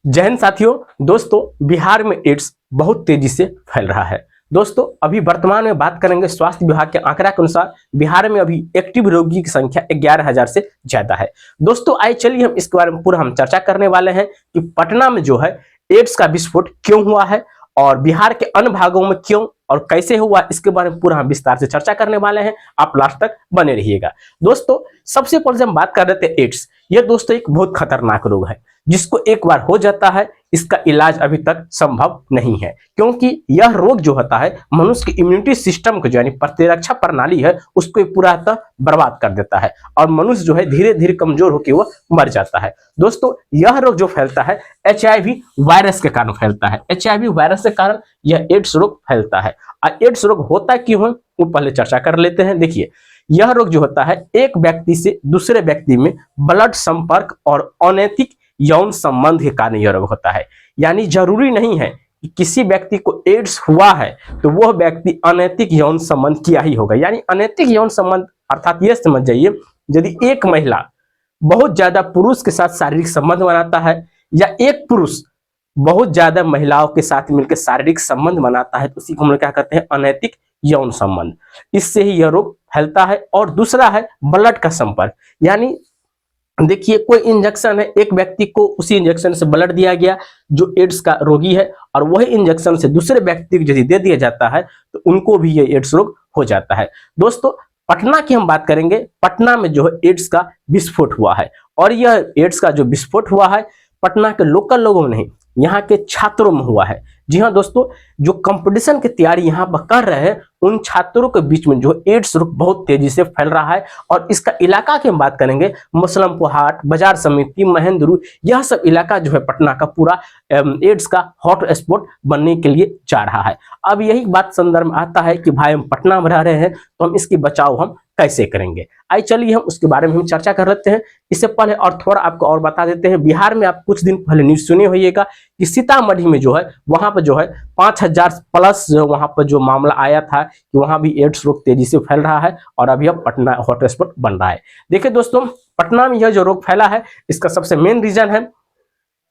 जय हिंद साथियों। दोस्तों, बिहार में एड्स बहुत तेजी से फैल रहा है। दोस्तों, अभी वर्तमान में बात करेंगे स्वास्थ्य विभाग के आंकड़ा के अनुसार बिहार में अभी एक्टिव रोगी की संख्या 11,000 से ज्यादा है। दोस्तों, आइए चलिए हम इसके बारे में पूरा हम चर्चा करने वाले हैं कि पटना में जो है एड्स का विस्फोट क्यों हुआ है और बिहार के अन्य भागों में क्यों और कैसे हुआ, इसके बारे में पूरा हम विस्तार से चर्चा करने वाले हैं। आप लास्ट तक बने रहिएगा। दोस्तों, सबसे पहले हम बात कर रहे थे एड्स। यह दोस्तों एक बहुत खतरनाक रोग है जिसको एक बार हो जाता है इसका इलाज अभी तक संभव नहीं है, क्योंकि यह रोग जो होता है मनुष्य की इम्यूनिटी सिस्टम को जो यानी प्रतिरक्षा प्रणाली है उसको पूरा बर्बाद कर देता है और मनुष्य जो है धीरे धीरे कमजोर होकर वह मर जाता है। दोस्तों, यह रोग जो फैलता है HIV वायरस के कारण फैलता है। HIV वायरस के कारण यह एड्स रोग फैलता है। और एड्स रोग होता क्यों है वो पहले चर्चा कर लेते हैं। देखिए, यह रोग जो होता है एक व्यक्ति से दूसरे व्यक्ति में ब्लड संपर्क और अनैतिक यौन संबंध के कारण यह रोग होता है। यानी जरूरी नहीं है कि किसी व्यक्ति को एड्स हुआ है तो वह व्यक्ति अनैतिक यौन संबंध किया ही होगा। यानी अनैतिक यौन संबंध अर्थात यह समझ जाइए, यदि एक महिला बहुत ज्यादा पुरुष के साथ शारीरिक संबंध बनाता है या एक पुरुष बहुत ज्यादा महिलाओं के साथ मिलकर शारीरिक संबंध बनाता है तो उसी को हम लोग क्या कहते हैं, अनैतिक यौन संबंध। इससे ही यह रोग फैलता है। और दूसरा है ब्लड का संपर्क। यानी देखिए, कोई इंजेक्शन है, एक व्यक्ति को उसी इंजेक्शन से ब्लड दिया गया जो एड्स का रोगी है और वही इंजेक्शन से दूसरे व्यक्ति को यदि दे दिया जाता है तो उनको भी ये एड्स रोग हो जाता है। दोस्तों, पटना की हम बात करेंगे। पटना में जो है एड्स का विस्फोट हुआ है और यह एड्स का जो विस्फोट हुआ है पटना के लोकल लोगों में नहीं, यहाँ के छात्रों में हुआ है। जी हाँ दोस्तों, जो कंपटीशन की तैयारी यहाँ पर कर रहे हैं उन छात्रों के बीच में जो एड्स रोग बहुत तेजी से फैल रहा है। और इसका इलाका की हम बात करेंगे, मुसलमपुर हाट, बाजार समिति, महेंद्रू, यह सब इलाका जो है पटना का पूरा एड्स का हॉट स्पॉट बनने के लिए जा रहा है। अब यही बात संदर्भ में आता है कि भाई हम पटना में रह रहे हैं तो हम इसकी बचाव हम कैसे करेंगे। आइए चलिए हम उसके बारे में हम चर्चा कर लेते हैं। इससे पहले और थोड़ा आपको और बता देते हैं, बिहार में आप कुछ दिन पहले न्यूज सुने होइएगा कि सीतामढ़ी में जो है वहां पर जो है 5,000 प्लस वहां पर जो मामला आया था कि वहां भी एड्स रोग तेजी से फैल रहा है और अभी अब पटना हॉटस्पॉट बन रहा है। देखिए दोस्तों, पटना में यह जो रोग फैला है इसका सबसे मेन रीजन है,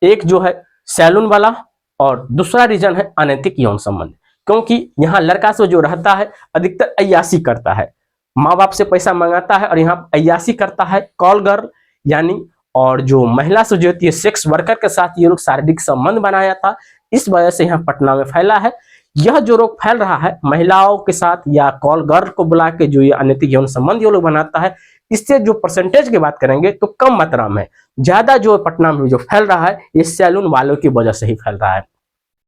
एक जो है सैलून वाला और दूसरा रीजन है अनैतिक यौन संबंध। क्योंकि यहाँ लड़का से जो रहता है अधिकतर अय्यासी करता है, माँ बाप से पैसा मंगाता है और यहाँ अय्यासी करता है, कॉल गर्ल यानी, और जो महिला से जो होती है सेक्स वर्कर के साथ ये लोग शारीरिक संबंध बनाया था। इस वजह से यहाँ पटना में फैला है। यह जो रोग फैल रहा है महिलाओं के साथ या कॉल गर्ल को बुला के जो ये अनैतिक यौन संबंध ये लोग बनाता है, इससे जो परसेंटेज की बात करेंगे तो कम मात्रा में, ज्यादा जो पटना में जो फैल रहा है ये सैलून वालों की वजह से ही फैल रहा है।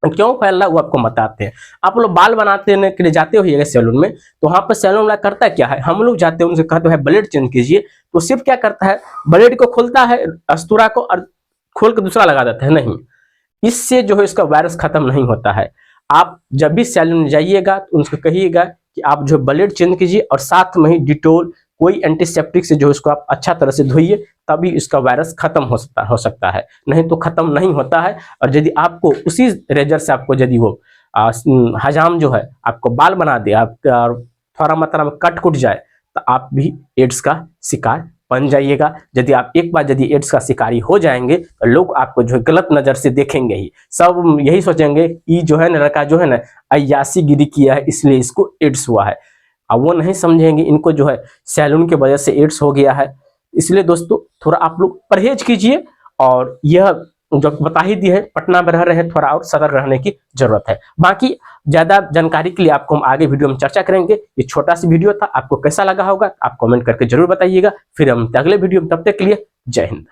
क्यों फैल रहा है वो आपको बताते हैं। आप लोग बाल बनाते के लिए जाते हो सैलून में, तो वहां पर सैलून वाला करता क्या है, हम लोग जाते हैं उनसे कहते हैं ब्लेड चेंज कीजिए, तो सिर्फ क्या करता है ब्लेड को खोलता है अस्तूरा को और खोल के दूसरा लगा देता है। नहीं, इससे जो है इसका वायरस खत्म नहीं होता है। आप जब भी सैलून में जाइएगा तो उनसे कहिएगा कि आप जो ब्लेड चेंज कीजिए और साथ में ही डिटोल कोई एंटीसेप्टिक से जो इसको आप अच्छा तरह से धोइए, तभी इसका वायरस खत्म हो सकता है, नहीं तो खत्म नहीं होता है। और यदि आपको उसी रेजर से आपको यदि वो हजाम जो है आपको बाल बना दे, आपका थोड़ा मात्रा में कट कुट जाए, तो आप भी एड्स का शिकार बन जाइएगा। यदि आप एक बार यदि एड्स का शिकारी हो जाएंगे तो लोग आपको जो है गलत नजर से देखेंगे ही, सब यही सोचेंगे ये जो है ना लड़का जो है ना अय्यासी गिरी किया है इसलिए इसको एड्स हुआ है। अब वो नहीं समझेंगे इनको जो है सैलून की वजह से एड्स हो गया है। इसलिए दोस्तों थोड़ा आप लोग परहेज कीजिए और यह जो बता ही दी है पटना में रह रहे हैं थोड़ा और सतर्क रहने की जरूरत है। बाकी ज्यादा जानकारी के लिए आपको हम आगे वीडियो में चर्चा करेंगे। ये छोटा सी वीडियो था, आपको कैसा लगा होगा आप कमेंट करके जरूर बताइएगा। फिर हम अगले वीडियो में, तब तक के लिए जय हिंद।